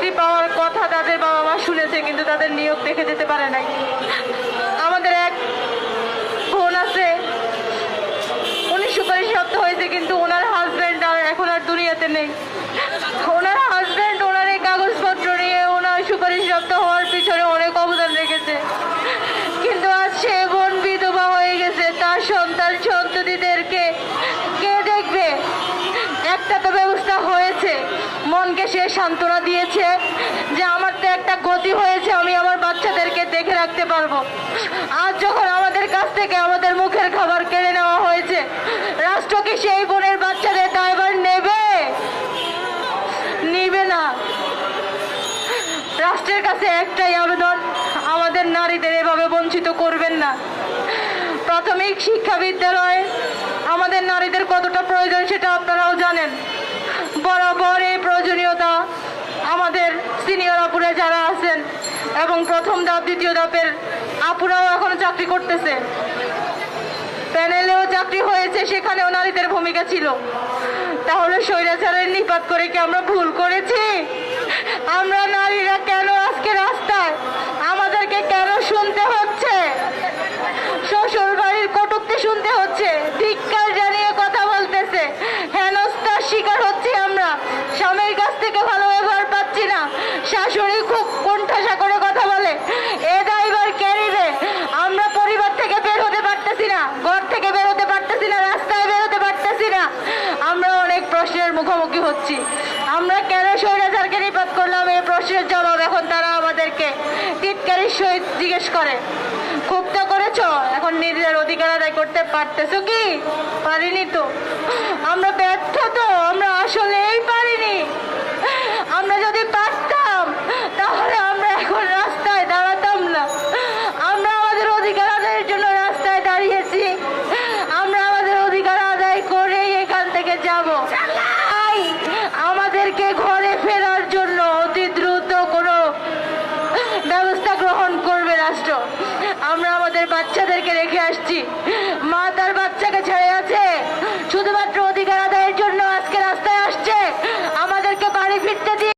চাকরি পাওয়ার কথা তাদের বাবা মা শুনেছে, কিন্তু তাদের নিয়োগ দেখে যেতে পারে নাই। আমাদের এক বোন আছে, উনি সুপারিশপ্রাপ্ত হয়েছে, কিন্তু ওনার হাজব্যান্ড এখন আর দুনিয়াতে নেই। ওনার হাজব্যান্ড ওনার এই কাগজপত্র নিয়ে ওনার সুপারিশপ্রাপ্ত হওয়ার পিছনে অনেক অবদান রেখেছে, কিন্তু আজ সে বোন বিধবা হয়ে গেছে। তার সন্তান সন্ততিদেরকে কে দেখবে? একটা তো ব্যবস্থা হয়েছে, মনকে সে সান্ত্বনা দিয়েছে যে আমার তো একটা গতি হয়েছে, আমি আমার বাচ্চাদেরকে দেখে রাখতে পারবো। আজ যখন আমাদের কাছ থেকে আমাদের মুখের খাবার কেড়ে নেওয়া হয়েছে, রাষ্ট্র কি সেই বোনের বাচ্চাদের দায়ভার নেবে? নিবে না। রাষ্ট্রের কাছে একটাই আবেদন, আমাদের নারীদের এভাবে বঞ্চিত করবেন না। প্রাথমিক শিক্ষা বিদ্যালয়ে আমাদের নারীদের কতটা প্রয়োজন সেটা আপনারাও জানেন। বরাবর এই প্রয়োজনীয়তা আমাদের সিনিয়র আপুরা যারা আছেন এবং প্রথম ধাপ দ্বিতীয় ধাপের আপুরাও এখনো চাকরি করতেছে, প্যানেলেও চাকরি হয়েছে, সেখানেও নারীদের ভূমিকা ছিল। তাহলে স্বৈরাচারের নিপাত করে কি আমরা ভুল করেছি? আমরা নারীরা কেন আজকে রাস্তায়? আমাদেরকে কেন শুনতে হচ্ছে? শ্বশুর বাড়ির কটূক্তি শুনতে হচ্ছে, ধিক্কার জানিয়ে কথা বলতেছে, হেনস্থার শিকার হচ্ছে আমরা, স্বামীর কাছ থেকে ভালো ব্যবহার পাচ্ছি না, শাশুড়ি খুব কোণঠাসা করে কথা বলে, এ দায়ভার কে নিবে? আমরা পরিবার থেকে বের হতে পারতেছি না, ঘর থেকে বের হতে পারতেছি না, রাস্তায় বের হতে পারতেছি না। আমরা অনেক প্রশ্নের মুখোমুখি হচ্ছি। আমরা কেন স্বৈরাচারকে নিপাত করলাম, এই প্রশ্নের জবাব এখন তারা আমাদেরকে টিটকারির সহিত জিজ্ঞেস করে। খুব তো করেছ, এখন নিজের অধিকার আদায় করতে পারতেছো কি? পারিনি তো, আমরা ব্যর্থ তো, আমরা আসলেই পারিনি। আমরা যদি পারতাম তাহলে আমরা এখন রাস্তায় দাঁড়াতাম না। আমরা আমাদের অধিকার আদায়ের জন্য রাস্তায় দাঁড়িয়েছি, আমরা আমাদের অধিকার আদায় করেই এখান থেকে যাব। তাই আমাদেরকে ঘরে ফেরার জন্য অতি দ্রুত কোনো ব্যবস্থা গ্রহণ করবে রাষ্ট্র। আমরা আমাদের বাচ্চাদেরকে রেখে আসছি,